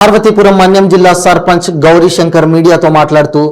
పార్వతీపురం మన్యం జిల్లా సర్పంచ్ గౌరీశంకర్ మీడియాతో మాట్లాడుతూ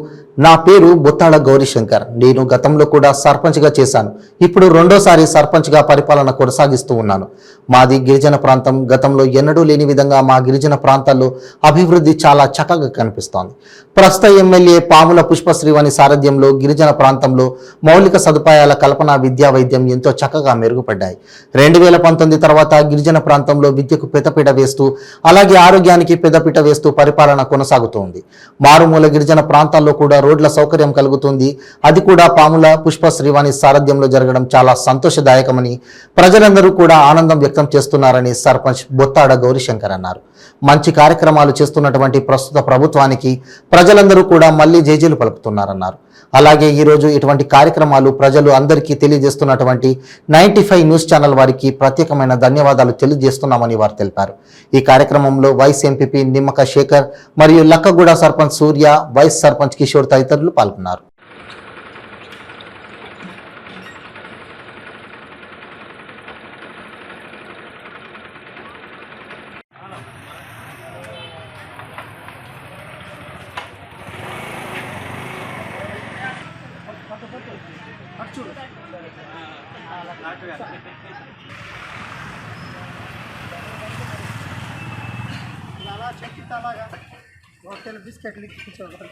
నా పేరు బొత్తాడ గౌరీశంకర్. నేను గతంలో కూడా సర్పంచ్గా చేశాను. ఇప్పుడు రెండోసారి సర్పంచ్గా పరిపాలన కొనసాగిస్తూ ఉన్నాను. మాది గిరిజన ప్రాంతం. గతంలో ఎన్నడూ లేని విధంగా మా గిరిజన ప్రాంతాల్లో అభివృద్ధి చాలా చక్కగా కనిపిస్తోంది. ప్రస్తుత ఎమ్మెల్యే పాముల పుష్పశ్రీవాణి సారథ్యంలో గిరిజన ప్రాంతంలో మౌలిక సదుపాయాల కల్పన, విద్యా, వైద్యం ఎంతో చక్కగా మెరుగుపడ్డాయి. 2019 తర్వాత గిరిజన ప్రాంతంలో విద్యకు పెద్దపీట వేస్తూ, అలాగే ఆరోగ్యానికి పెద్దపీట వేస్తూ పరిపాలన కొనసాగుతోంది. మారుమూల గిరిజన ప్రాంతాల్లో కూడా రోడ్ల సౌకర్యం కలుగుతుంది. అది కూడా పాముల పుష్పశ్రీవాణి సారథ్యంలో జరగడం చాలా సంతోషదాయకమని, ప్రజలందరూ కూడా ఆనందం వ్యక్తం చేస్తున్నారని సర్పంచ్ బొత్తాడ గౌరీశంకర్ అన్నారు. మంచి కార్యక్రమాలు చేస్తున్నటువంటి ప్రస్తుత ప్రభుత్వానికి ప్రజలందరూ కూడా మళ్లీ జేజేలు పలుకుతున్నారన్నారు. అలాగే ఈరోజు ఇటువంటి కార్యక్రమాలు ప్రజలు అందరికీ తెలియజేస్తున్నటువంటి 95 న్యూస్ ఛానల్ వారికి ప్రత్యేకమైన ధన్యవాదాలు తెలియజేస్తున్నామని వారు తెలిపారు. ఈ కార్యక్రమంలో వైస్ ఎంపీపీ నిమ్మక శేఖర్ మరియు లక్కగూడ సర్పంచ్ సూర్య, వైస్ సర్పంచ్ కిషోర్ తదితరులు పాల్గొన్నారు. అలా చెక్కితే అలాగా హోటల్ బిస్కెట్లు ఇచ్చించారు.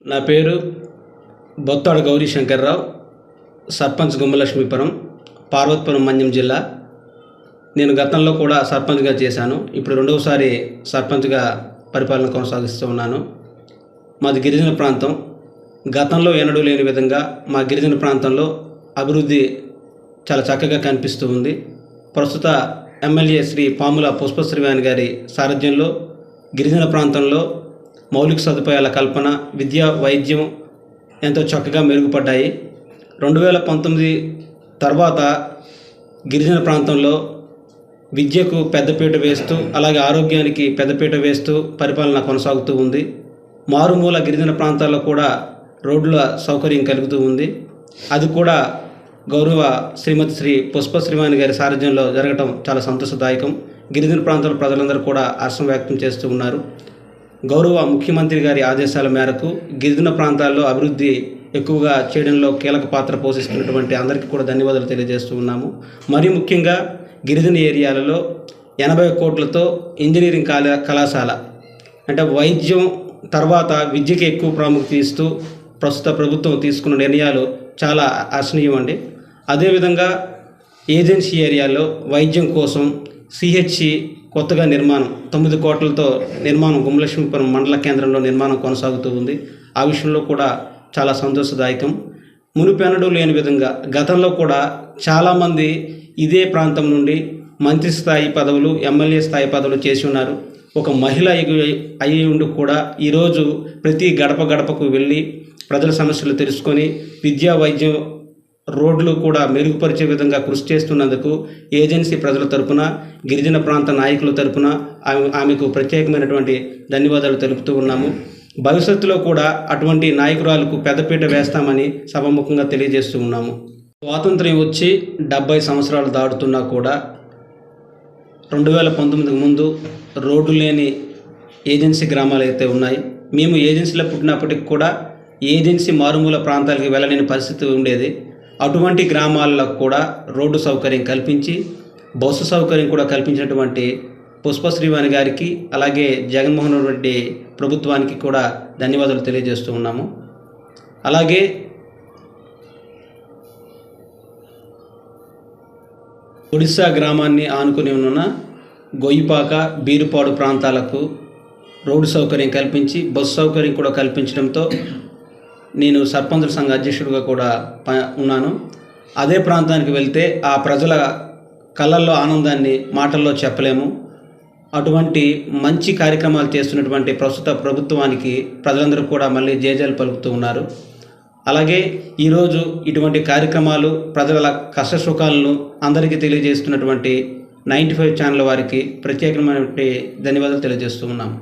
నా పేరు బొత్తాడ గౌరీశంకర్రావు, సర్పంచ్ గుమ్మలక్ష్మీపురం, పార్వతీపురం మన్యం జిల్లా. నేను గతంలో కూడా సర్పంచ్గా చేశాను. ఇప్పుడు రెండవసారి సర్పంచ్గా పరిపాలన కొనసాగిస్తూ ఉన్నాను. మాది గిరిజన ప్రాంతం. గతంలో ఎన్నడూ లేని విధంగా మా గిరిజన ప్రాంతంలో అభివృద్ధి చాలా చక్కగా కనిపిస్తూ ఉంది. ప్రస్తుత ఎమ్మెల్యే శ్రీ పాముల పుష్పశ్రీవాణి గారి సారథ్యంలో గిరిజన ప్రాంతంలో మౌలిక సదుపాయాల కల్పన, విద్య, వైద్యం ఎంతో చక్కగా మెరుగుపడ్డాయి. 2019 తర్వాత గిరిజన ప్రాంతంలో విద్యకు పెద్దపీట వేస్తూ, అలాగే ఆరోగ్యానికి పెద్దపీట వేస్తూ పరిపాలన కొనసాగుతూ ఉంది. మారుమూల గిరిజన ప్రాంతాల్లో కూడా రోడ్ల సౌకర్యం కలుగుతూ ఉంది. అది కూడా గౌరవ శ్రీమతి శ్రీ పుష్పశ్రీవాణి గారి సారథ్యంలో జరగటం చాలా సంతోషదాయకం. గిరిజన ప్రాంతాల ప్రజలందరూ కూడా హర్షం వ్యక్తం చేస్తూ ఉన్నారు. గౌరవ ముఖ్యమంత్రి గారి ఆదేశాల మేరకు గిరిజన ప్రాంతాల్లో అభివృద్ధి ఎక్కువగా చేయడంలో కీలక పాత్ర పోషిస్తున్నటువంటి అందరికీ కూడా ధన్యవాదాలు తెలియజేస్తూ ఉన్నాము. మరీ ముఖ్యంగా గిరిజన ఏరియాలలో 80 కోట్లతో ఇంజనీరింగ్ కళాశాల, అంటే వైద్యం తర్వాత విద్యకి ఎక్కువ ప్రాముఖ్యత ఇస్తూ ప్రస్తుత ప్రభుత్వం తీసుకున్న నిర్ణయాలు చాలా హర్షణీయం అండి. అదేవిధంగా ఏజెన్సీ ఏరియాలో వైద్యం కోసం సిహెచ్సి కొత్తగా నిర్మాణం 9 కోట్లతో నిర్మాణం గుమ్మలక్ష్మీపురం మండల కేంద్రంలో నిర్మాణం కొనసాగుతూ ఉంది. ఆ విషయంలో కూడా చాలా సంతోషదాయకం. మునుపెన్నడూ లేని విధంగా గతంలో కూడా చాలామంది ఇదే ప్రాంతం నుండి మంత్రి స్థాయి పదవులు, ఎమ్మెల్యే స్థాయి పదవులు చేసి ఉన్నారు. ఒక మహిళ అయి ఉండి కూడా ఈరోజు ప్రతి గడప గడపకు వెళ్ళి ప్రజల సమస్యలు తెలుసుకొని విద్యా, వైద్యం, రోడ్లు కూడా మెరుగుపరిచే విధంగా కృషి చేస్తున్నందుకు ఏజెన్సీ ప్రజల తరపున, గిరిజన ప్రాంత నాయకుల తరపున ఆమెకు ప్రత్యేకమైనటువంటి ధన్యవాదాలు తెలుపుతూ ఉన్నాము. భవిష్యత్తులో కూడా అటువంటి నాయకురాలకు పెద్దపీట వేస్తామని సభాముఖంగా తెలియజేస్తూ ఉన్నాము. స్వాతంత్ర్యం వచ్చి 70 సంవత్సరాలు దాటుతున్నా కూడా 2019 ముందు రోడ్డు లేని ఏజెన్సీ గ్రామాలు అయితే ఉన్నాయి. మేము ఏజెన్సీలో పుట్టినప్పటికి కూడా ఏజెన్సీ మారుమూల ప్రాంతాలకు వెళ్ళలేని పరిస్థితి ఉండేది. అటువంటి గ్రామాలకు కూడా రోడ్డు సౌకర్యం కల్పించి, బస్సు సౌకర్యం కూడా కల్పించినటువంటి పుష్పశ్రీవాణి గారికి, అలాగే జగన్మోహన్ రెడ్డి ప్రభుత్వానికి కూడా ధన్యవాదాలు తెలియజేస్తూ ఉన్నాము. అలాగే ఒడిశా గ్రామాన్ని ఆనుకుని ఉన్న గొయ్యిపాక, బీరుపాడు ప్రాంతాలకు రోడ్డు సౌకర్యం కల్పించి, బస్సు సౌకర్యం కూడా కల్పించడంతో నేను సర్పంచుల సంఘ అధ్యక్షుడిగా కూడా ఉన్నాను. అదే ప్రాంతానికి వెళ్తే ఆ ప్రజల కళ్ళల్లో ఆనందాన్ని మాటల్లో చెప్పలేము. అటువంటి మంచి కార్యక్రమాలు చేస్తున్నటువంటి ప్రస్తుత ప్రభుత్వానికి ప్రజలందరూ కూడా మళ్ళీ జేజేలు పలుకుతూ ఉన్నారు. అలాగే ఈరోజు ఇటువంటి కార్యక్రమాలు, ప్రజల కష్టసుఖాలను అందరికీ తెలియజేస్తున్నటువంటి 95 ఛానల్ వారికి ప్రత్యేకమైనటువంటి ధన్యవాదాలు తెలియజేస్తూ ఉన్నాము.